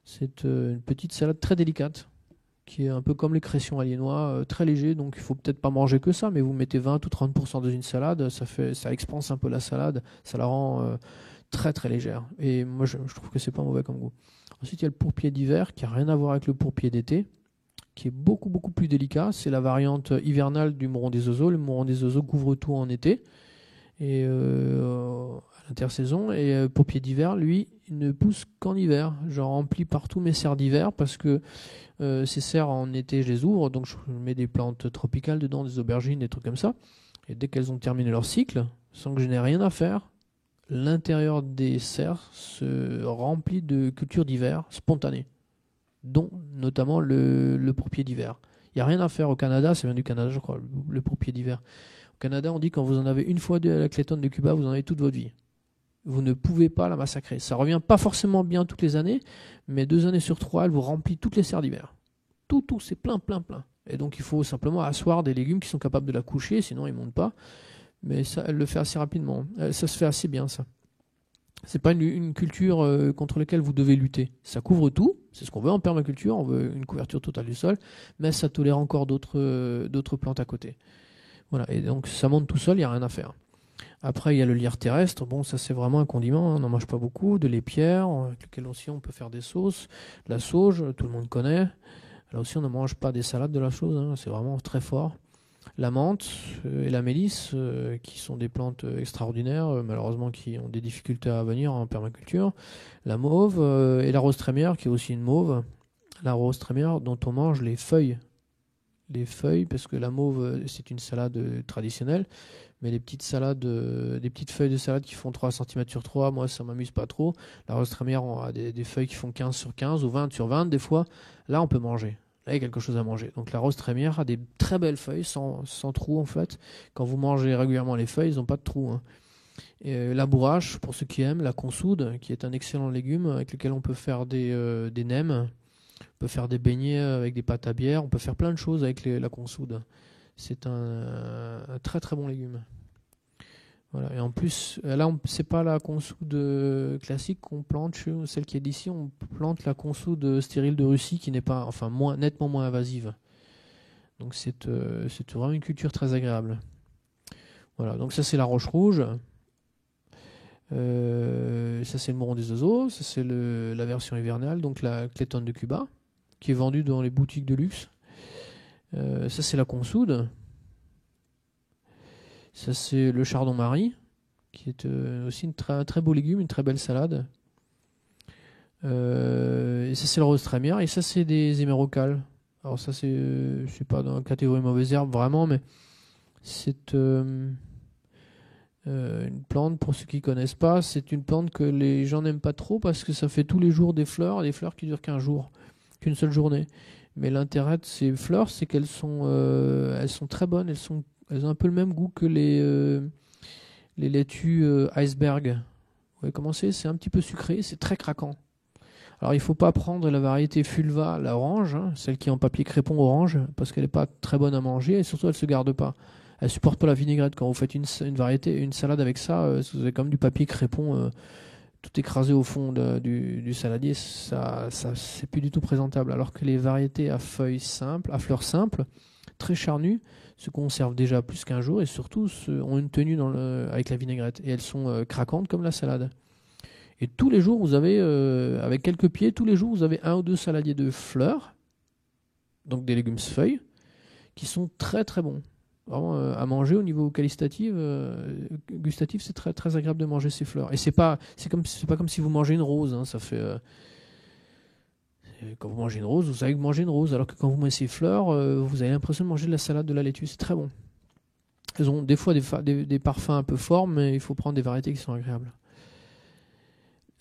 C'est une petite salade très délicate, qui est un peu comme les cressions aliénois, très léger, donc il faut peut-être pas manger que ça, mais vous mettez 20 ou 30% dans une salade, ça expanse un peu la salade, ça la rend très très légère. Et moi je trouve que c'est pas mauvais comme goût. Ensuite il y a le pourpier d'hiver, qui a rien à voir avec le pourpier d'été, qui est beaucoup beaucoup plus délicat. C'est la variante hivernale du mouron des oiseaux. Le mouron des oiseaux couvre tout en été et à l'intersaison, et pourpier d'hiver, lui, il ne pousse qu'en hiver. Je remplis partout mes serres d'hiver parce que ces serres en été, je les ouvre, donc je mets des plantes tropicales dedans, des aubergines, des trucs comme ça. Et dès qu'elles ont terminé leur cycle, sans que je n'ai rien à faire, l'intérieur des serres se remplit de cultures d'hiver spontanées, dont notamment le pourpier d'hiver. Il n'y a rien à faire au Canada, ça vient du Canada, je crois, le pourpier d'hiver. Au Canada, on dit que quand vous en avez une fois à la Clayton de Cuba, vous en avez toute votre vie. Vous ne pouvez pas la massacrer. Ça revient pas forcément bien toutes les années, mais 2 années sur 3, elle vous remplit toutes les serres d'hiver. Tout, c'est plein. Et donc il faut simplement asseoir des légumes qui sont capables de la coucher, sinon ils ne montent pas. Mais ça, elle le fait assez rapidement. Ça se fait assez bien, ça. C'est pas une culture contre laquelle vous devez lutter. Ça couvre tout, c'est ce qu'on veut en permaculture, on veut une couverture totale du sol, mais ça tolère encore d'autres plantes à côté. Voilà, et donc ça monte tout seul, il n'y a rien à faire. Après, il y a le lierre terrestre. Bon, ça c'est vraiment un condiment, hein. On n'en mange pas beaucoup. De l'épière, avec lequel aussi on peut faire des sauces. De la sauge, tout le monde connaît. Là aussi, on ne mange pas des salades de la chose, hein. C'est vraiment très fort. La menthe et la mélisse, qui sont des plantes extraordinaires, malheureusement qui ont des difficultés à venir en permaculture. La mauve et la rose trémière, qui est aussi une mauve. La rose trémière dont on mange les feuilles. Les feuilles, parce que la mauve, c'est une salade traditionnelle. Mais les petites salades, des petites feuilles de salade qui font 3 cm sur 3, moi ça m'amuse pas trop. La rose trémière, on a des feuilles qui font 15 sur 15 ou 20 sur 20 des fois. Là on peut manger. Là il y a quelque chose à manger. Donc la rose trémière a des très belles feuilles, sans trous en fait. Quand vous mangez régulièrement les feuilles, ils n'ont pas de trous, hein. Et la bourrache, pour ceux qui aiment, la consoude, qui est un excellent légume avec lequel on peut faire des nems. On peut faire des beignets avec des pâtes à bière. On peut faire plein de choses avec la consoude. C'est un très très bon légume. Voilà. Et en plus, là, c'est pas la consoude classique qu'on plante, celle qui est d'ici, on plante la consoude stérile de Russie qui n'est pas, enfin, nettement moins invasive. Donc c'est vraiment une culture très agréable. Voilà, donc ça c'est la roche rouge. Ça c'est le Moron des oiseaux. Ça c'est la version hivernale, donc la Clayton de Cuba, qui est vendue dans les boutiques de luxe. Ça c'est la consoude. Ça c'est le chardon-marie, qui est aussi un très beau légume, une très belle salade. Et ça c'est le rose trémière. Et ça c'est des hémérocales. Alors ça c'est pas dans la catégorie mauvaise herbe vraiment, mais c'est une plante, pour ceux qui connaissent pas, c'est une plante que les gens n'aiment pas trop parce que ça fait tous les jours des fleurs qui durent qu'un jour, qu'une seule journée. Mais l'intérêt de ces fleurs, c'est qu'elles sont très bonnes, elles ont un peu le même goût que les laitues iceberg. Vous voyez comment c'est? C'est un petit peu sucré, c'est très craquant. Alors il ne faut pas prendre la variété Fulva, la orange, hein, celle qui est en papier crépon orange, parce qu'elle n'est pas très bonne à manger et surtout elle ne se garde pas. Elle supporte pas la vinaigrette. Quand vous faites une salade avec ça, vous avez comme du papier crépon tout écrasé au fond du saladier, ça c'est plus du tout présentable. Alors que les variétés à fleurs simples, très charnues, se conservent déjà plus qu'un jour et surtout ont une tenue avec la vinaigrette. Et elles sont craquantes comme la salade. Et tous les jours, vous avez, avec quelques pieds, tous les jours, vous avez 1 ou 2 saladiers de fleurs, donc des légumes feuilles, qui sont très très bons. Vraiment, à manger au niveau gustatif, c'est très très agréable de manger ces fleurs. Et c'est pas comme si vous mangez une rose. Hein, ça fait quand vous mangez une rose, vous savez que vous mangez une rose, alors que quand vous mangez ces fleurs, vous avez l'impression de manger de la salade de la laitue. C'est très bon. Elles ont des fois des parfums un peu forts, mais il faut prendre des variétés qui sont agréables.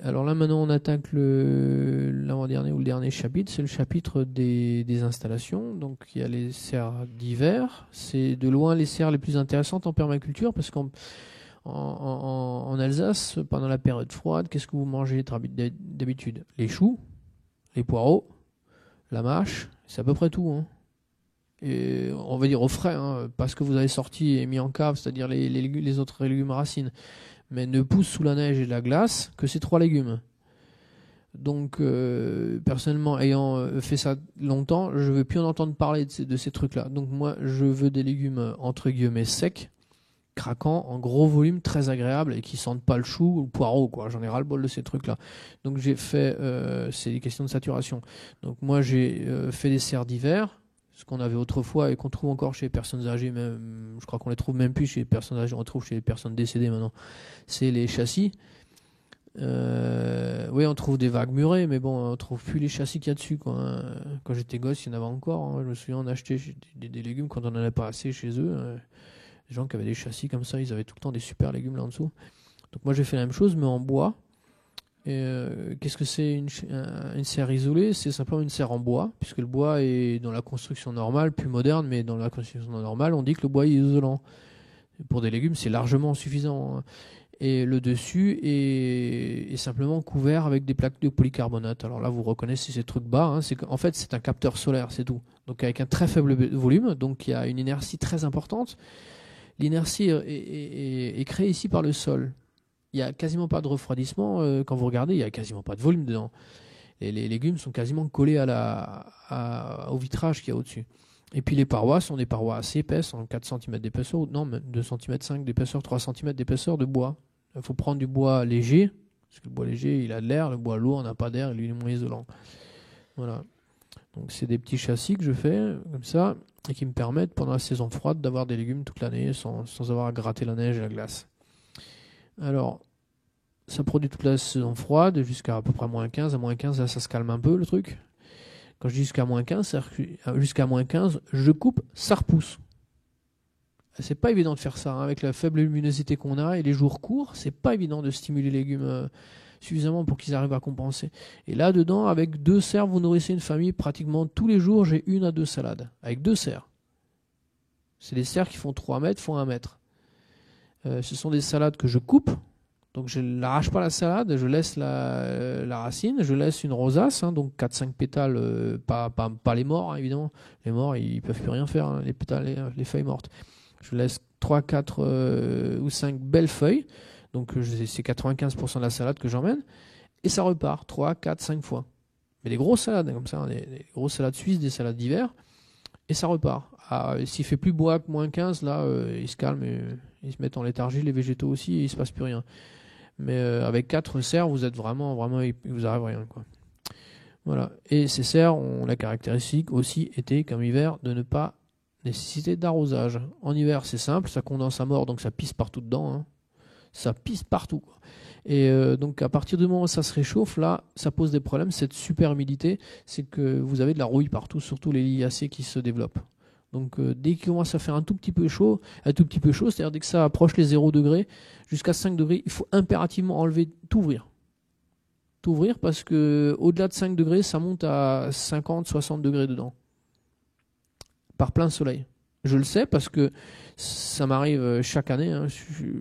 Alors là maintenant on attaque l'avant-dernier ou le dernier chapitre, c'est le chapitre des installations. Donc il y a les serres d'hiver, c'est de loin les serres les plus intéressantes en permaculture parce qu'en Alsace, pendant la période froide, qu'est-ce que vous mangez d'habitude? Les choux, les poireaux, la mâche, c'est à peu près tout. Hein. Et on va dire au frais, hein, pas ce que vous avez sorti et mis en cave, c'est-à-dire les autres légumes racines. Mais ne poussent sous la neige et la glace que ces 3 légumes. Donc, personnellement, ayant fait ça longtemps, je ne veux plus en entendre parler de ces trucs-là. Donc, moi, je veux des légumes, entre guillemets, secs, craquants, en gros volume, très agréables, et qui sentent pas le chou ou le poireau, quoi. J'en ai ras-le-bol de ces trucs-là. Donc, j'ai fait... c'est des questions de saturation. Donc, moi, j'ai fait des serres d'hiver, ce qu'on avait autrefois et qu'on trouve encore chez les personnes âgées, même, je crois qu'on les trouve même plus chez les personnes âgées, on les trouve chez les personnes décédées maintenant. C'est les châssis. Oui, on trouve des vagues murées, mais bon, on trouve plus les châssis qu'il y a dessus, quoi. Hein. Quand j'étais gosse, il y en avait encore. Hein. Je me souviens, on achetait des légumes quand on n'en avait pas assez chez eux. Les gens qui avaient des châssis comme ça, ils avaient tout le temps des super légumes là en dessous. Donc moi, j'ai fait la même chose, mais en bois. Qu'est-ce que c'est une serre isolée? C'est simplement une serre en bois, puisque le bois est dans la construction normale, plus moderne, mais dans la construction normale, on dit que le bois est isolant. Pour des légumes, c'est largement suffisant. Hein. Et le dessus est simplement couvert avec des plaques de polycarbonate. Alors là, vous reconnaissez ces trucs bas. Hein, en fait, c'est un capteur solaire, c'est tout. Donc avec un très faible volume, donc il y a une inertie très importante. L'inertie est créée ici par le sol. Il n'y a quasiment pas de refroidissement. Quand vous regardez, il n'y a quasiment pas de volume dedans. Et les légumes sont quasiment collés au vitrage qu'il y a au-dessus. Et puis les parois sont des parois assez épaisses, en 4 cm d'épaisseur, non, 2 cm 5 d'épaisseur, 3 cm d'épaisseur de bois. Il faut prendre du bois léger, parce que le bois léger, il a de l'air, le bois lourd n'a pas d'air, il est moins isolant. Voilà. Donc c'est des petits châssis que je fais, comme ça, et qui me permettent, pendant la saison froide, d'avoir des légumes toute l'année, sans avoir à gratter la neige et la glace. Alors, ça produit toute la saison froide, jusqu'à à peu près moins 15. À moins 15, là, ça se calme un peu, le truc. Quand je dis jusqu'à moins 15, c'est-à-dire jusqu'à moins 15, je coupe, ça repousse. C'est pas évident de faire ça, hein, avec la faible luminosité qu'on a et les jours courts, c'est pas évident de stimuler les légumes suffisamment pour qu'ils arrivent à compenser. Et là-dedans, avec 2 serres, vous nourrissez une famille pratiquement tous les jours, j'ai 1 à 2 salades, avec 2 serres. C'est des serres qui font 3 mètres, font 1 mètre. Ce sont des salades que je coupe. Donc je n'arrache pas la salade, je laisse la racine, je laisse une rosace, hein, donc 4-5 pétales, pas les morts, hein, évidemment. Les morts, ils ne peuvent plus rien faire, hein, les pétales, les feuilles mortes. Je laisse 3, 4 ou 5 belles feuilles. Donc c'est 95% de la salade que j'emmène. Et ça repart 3, 4, 5 fois. Mais des grosses salades, comme ça, des grosses salades suisses, des salades d'hiver. Et ça repart. S'il fait plus bois que moins 15, là, ils se calment, et, ils se mettent en léthargie, les végétaux aussi, et il se passe plus rien. Mais avec 4 serres, vous êtes vraiment, il vous arrive rien, quoi. Voilà. Et ces serres ont la caractéristique aussi, été comme hiver, de ne pas nécessiter d'arrosage. En hiver, c'est simple, ça condense à mort, donc ça pisse partout dedans, hein. Ça pisse partout, quoi. Et donc à partir du moment où ça se réchauffe, là, ça pose des problèmes. Cette super humidité, c'est que vous avez de la rouille partout, surtout les liliacées qui se développent. Donc dès qu'il commence à faire un tout petit peu chaud, c'est-à-dire dès que ça approche les 0 degrés, jusqu'à 5 degrés, il faut impérativement enlever, tout ouvrir. Tout ouvrir parce que au-delà de 5 degrés, ça monte à 50, 60 degrés dedans. Par plein soleil. Je le sais parce que ça m'arrive chaque année, hein.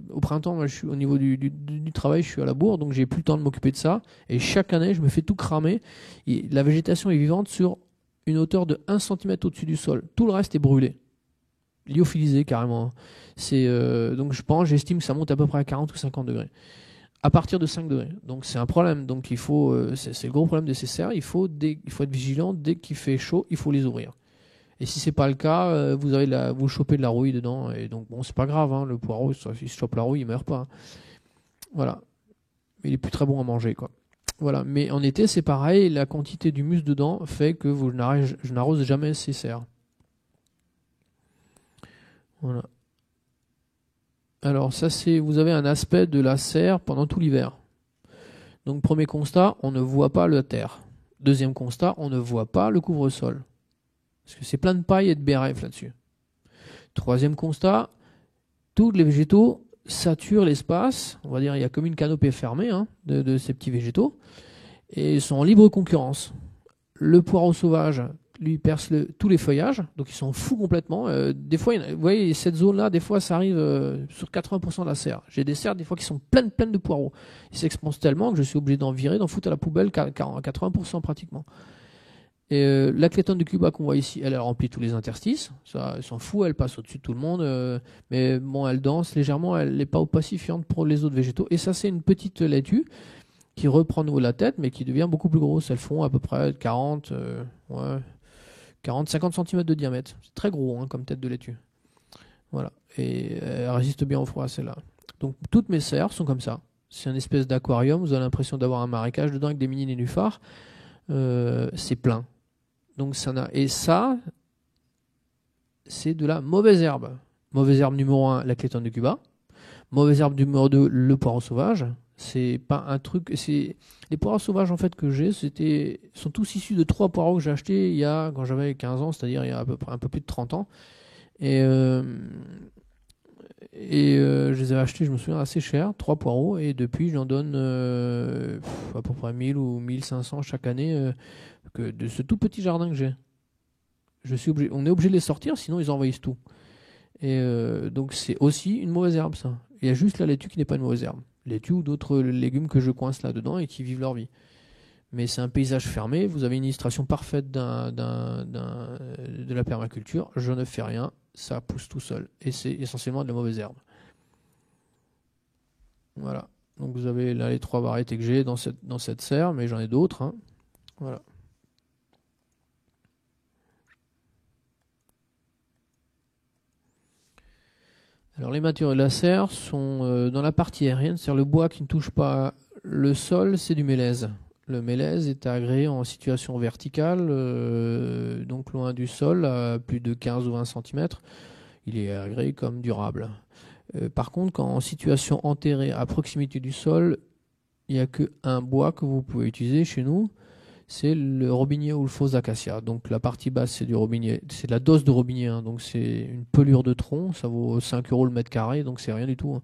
Au printemps, moi, je suis au niveau du travail, je suis à la bourre, donc j'ai plus le temps de m'occuper de ça. Et chaque année, je me fais tout cramer. Et la végétation est vivante sur une hauteur de 1 cm au-dessus du sol. Tout le reste est brûlé. Lyophilisé carrément. Donc j'estime que ça monte à peu près à 40 ou 50 degrés. À partir de 5 degrés. Donc c'est un problème. Donc il faut, c'est le gros problème de ces serres. Il faut être vigilant. Dès qu'il fait chaud, il faut les ouvrir. Et si c'est pas le cas, vous chopez de la rouille dedans. Et donc bon, c'est pas grave, hein, le poireau, s'il se chope la rouille, il meurt pas, hein. Voilà. Mais il est plus très bon à manger, quoi. Voilà. Mais en été, c'est pareil. La quantité d'humus dedans fait que je n'arrose jamais ces serres. Voilà. Alors ça, vous avez un aspect de la serre pendant tout l'hiver. Donc premier constat, on ne voit pas la terre. Deuxième constat, on ne voit pas le couvre-sol. Parce que c'est plein de paille et de bérèves là-dessus. Troisième constat, tous les végétaux saturent l'espace. On va dire il y a comme une canopée fermée, hein, de ces petits végétaux. Et ils sont en libre concurrence. Le poireau sauvage, lui, perce tous les feuillages. Donc ils s'en fout complètement. Des fois, vous voyez, cette zone-là, des fois, ça arrive sur 80% de la serre. J'ai des serres, des fois, qui sont pleines de poireaux. Ils s'expansent tellement que je suis obligé d'en virer, d'en foutre à la poubelle, à 80% pratiquement. Et la clétone de Cuba qu'on voit ici, elle remplit tous les interstices. Ça, elle s'en fout, elle passe au-dessus de tout le monde. Mais bon, elle danse légèrement, elle n'est pas opacifiante pour les autres végétaux. Et ça, c'est une petite laitue qui reprend nouveau la tête, mais qui devient beaucoup plus grosse. Elles font à peu près 40, 50 cm de diamètre. C'est très gros, hein, comme tête de laitue. Voilà. Et elle résiste bien au froid, celle-là. Donc toutes mes serres sont comme ça. C'est une espèce d'aquarium. Vous avez l'impression d'avoir un marécage dedans avec des mini nénuphars. C'est plein. Donc et ça, c'est de la mauvaise herbe. Mauvaise herbe numéro 1, la clétone de Cuba. Mauvaise herbe numéro 2, le poireau sauvage. C'est pas un truc. Les poireaux sauvages en fait que j'ai, sont tous issus de 3 poireaux que j'ai achetés quand j'avais 15 ans, c'est-à-dire il y a à peu près un peu plus de 30 ans. Et je les avais achetés, je me souviens, assez cher, 3 poireaux, et depuis j'en donne à peu près 1000 ou 1500 chaque année de ce tout petit jardin que j'ai. On est obligé de les sortir, sinon ils envahissent tout. Et donc c'est aussi une mauvaise herbe, ça. Il y a juste la laitue qui n'est pas une mauvaise herbe. Laitue ou d'autres légumes que je coince là-dedans et qui vivent leur vie. Mais c'est un paysage fermé, vous avez une illustration parfaite de la permaculture. Je ne fais rien, ça pousse tout seul. Et c'est essentiellement de la mauvaise herbe. Voilà. Donc vous avez là les 3 variétés que j'ai dans cette serre, mais j'en ai d'autres, hein. Voilà. Alors les matériaux de la serre sont dans la partie aérienne, c'est-à-dire le bois qui ne touche pas le sol, c'est du mélèze. Le mélèze est agréé en situation verticale, donc loin du sol, à plus de 15 ou 20 cm. Il est agréé comme durable. Par contre, quand en situation enterrée à proximité du sol, il n'y a qu'un bois que vous pouvez utiliser chez nous, c'est le robinier ou le faux acacia. Donc la partie basse, c'est du robinier, c'est de la dose de robinier, hein, donc c'est une pelure de tronc, ça vaut 5 € le mètre carré, donc c'est rien du tout, hein.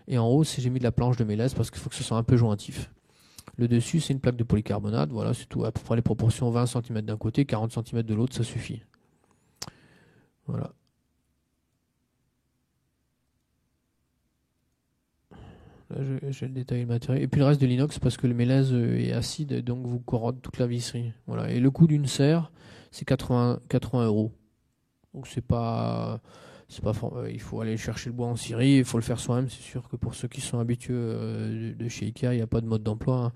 Et en haut, j'ai mis de la planche de mélèze parce qu'il faut que ce soit un peu jointif. Le dessus, c'est une plaque de polycarbonate, voilà, c'est tout. À peu près les proportions 20 cm d'un côté, 40 cm de l'autre, ça suffit. Voilà. Là, j'ai le détail du matériel. Et puis le reste de l'inox, parce que le mélèze est acide, donc vous corrode toute la visserie. Voilà. Et le coût d'une serre, c'est 80 €. Donc c'est pas C'est pas il faut aller chercher le bois en Syrie, il faut le faire soi-même. C'est sûr que pour ceux qui sont habitués de chez Ikea, il n'y a pas de mode d'emploi hein,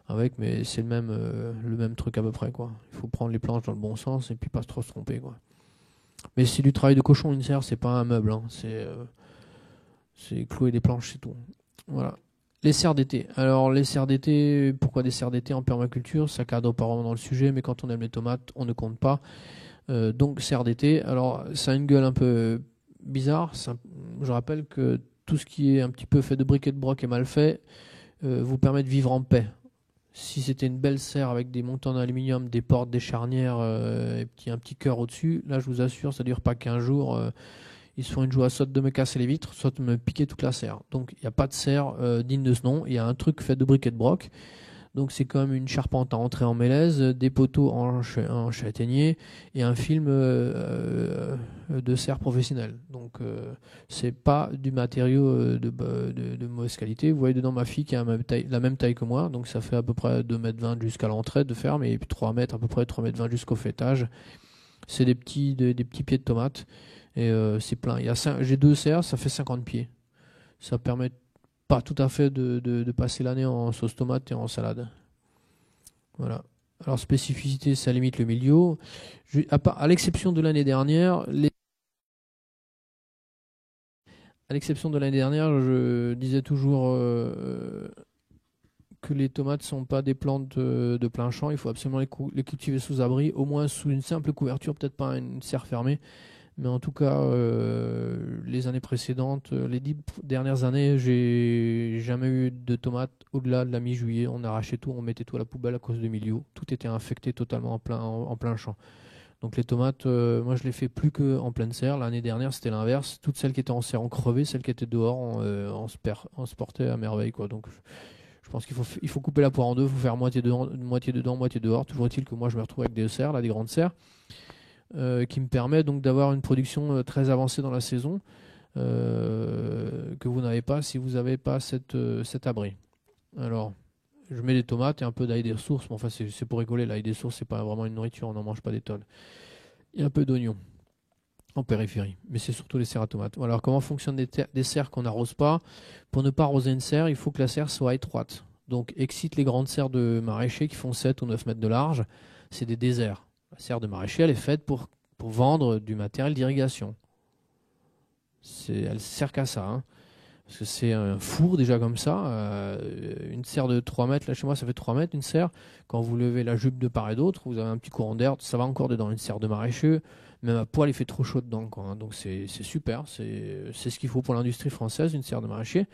avec, mais c'est le même truc à peu près, quoi. Il faut prendre les planches dans le bon sens et puis pas trop se tromper, quoi. Mais c'est du travail de cochon, une serre, c'est pas un meuble, hein. C'est clouer des planches, c'est tout. Voilà. Les serres d'été. Alors, les serres d'été, pourquoi des serres d'été en permaculture? Ça cadre pas vraiment dans le sujet, mais quand on aime les tomates, on ne compte pas. Donc, serre d'été. Alors, ça a une gueule un peu bizarre. Je rappelle que tout ce qui est un petit peu fait de briques et de broc et mal fait vous permet de vivre en paix. Si c'était une belle serre avec des montants d'aluminium, des portes, des charnières et un petit cœur au-dessus, là, je vous assure, ça dure pas qu'un jour. Ils se font une joie soit de me casser les vitres, soit de me piquer toute la serre. Donc il n'y a pas de serre digne de ce nom. Il y a un truc fait de briques et de broc. Donc c'est comme une charpente à entrer en mélèze, des poteaux en châtaignier et un film de serre professionnelle. Donc c'est pas du matériau de mauvaise qualité. Vous voyez dedans ma fille qui a la même taille que moi. Donc ça fait à peu près 2,20 m jusqu'à l'entrée de ferme et puis 3 mètres, à peu près 3,20 m jusqu'au fêtage. C'est des petits pieds de tomates. Et c'est plein. J'ai 2 serres, ça fait 50 pieds. Ça permet pas tout à fait de passer l'année en sauce tomate et en salade. Voilà. Alors spécificité, ça limite le milieu. À l'exception de l'année dernière, je disais toujours que les tomates sont pas des plantes de plein champ. Il faut absolument les cultiver sous abri, au moins sous une simple couverture, peut-être pas une serre fermée. Mais en tout cas, les années précédentes, les 10 dernières années, j'ai jamais eu de tomates au-delà de la mi-juillet. On arrachait tout, on mettait tout à la poubelle à cause du milieu. Tout était infecté totalement en plein champ. Donc les tomates, moi je les fais plus qu'en pleine serre. L'année dernière, c'était l'inverse. Toutes celles qui étaient en serre ont crevé, celles qui étaient dehors, on se portait à merveille, quoi. Donc je pense qu'il faut couper la poire en deux. Il faut faire moitié dedans, moitié dehors. Toujours est-il que moi je me retrouve avec des serres, là, des grandes serres. Qui me permet donc d'avoir une production très avancée dans la saison que vous n'avez pas si vous n'avez pas cet abri. Alors, je mets des tomates et un peu d'ail des ressources, mais enfin c'est pour rigoler, l'ail des sources c'est pas vraiment une nourriture, on n'en mange pas des tonnes. Et un peu d'oignon en périphérie, mais c'est surtout les serres à tomates. Alors comment fonctionnent des serres qu'on n'arrose pas? Pour ne pas arroser une serre, il faut que la serre soit étroite. Donc excite les grandes serres de maraîchers qui font 7 ou 9 mètres de large, c'est des déserts. La serre de maraîcher, elle est faite pour vendre du matériel d'irrigation. Elle sert qu'à ça. Hein. Parce que c'est un four déjà comme ça. Une serre de 3 mètres, là chez moi ça fait 3 mètres une serre. Quand vous levez la jupe de part et d'autre, vous avez un petit courant d'air, ça va encore dedans. Une serre de maraîcher, même à poil il fait trop chaud dedans. Quoi, hein. Donc c'est super, c'est ce qu'il faut pour l'industrie française, une serre de maraîcher.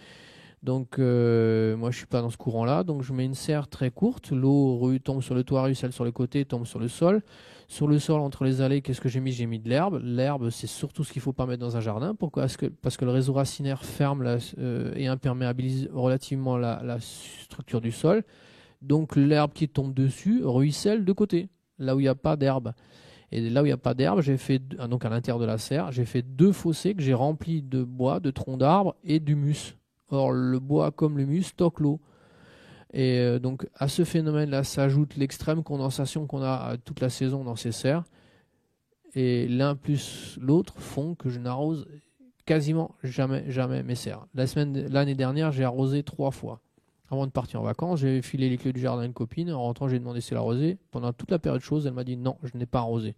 Donc moi je suis pas dans ce courant-là, donc je mets une serre très courte, l'eau tombe sur le toit, ruisselle sur les côtés, tombe sur le sol. Sur le sol, entre les allées, qu'est-ce que j'ai mis? J'ai mis de l'herbe. L'herbe, c'est surtout ce qu'il ne faut pas mettre dans un jardin. Pourquoi? Parce que le réseau racinaire ferme et imperméabilise relativement la structure du sol. Donc l'herbe qui tombe dessus ruisselle de côté, là où il n'y a pas d'herbe. Et là où il n'y a pas d'herbe, j'ai fait, donc à l'intérieur de la serre, j'ai fait 2 fossés que j'ai remplis de bois, de troncs d'arbres et d'humus. Or, le bois comme l'humus stocke l'eau. Et donc à ce phénomène-là s'ajoute l'extrême condensation qu'on a toute la saison dans ces serres. Et l'un plus l'autre font que je n'arrose quasiment jamais mes serres. L'année dernière, j'ai arrosé 3 fois. Avant de partir en vacances, j'ai filé les clés du jardin à une copine. En rentrant, j'ai demandé si elle arrosait. Pendant toute la période chaude, elle m'a dit non, je n'ai pas arrosé.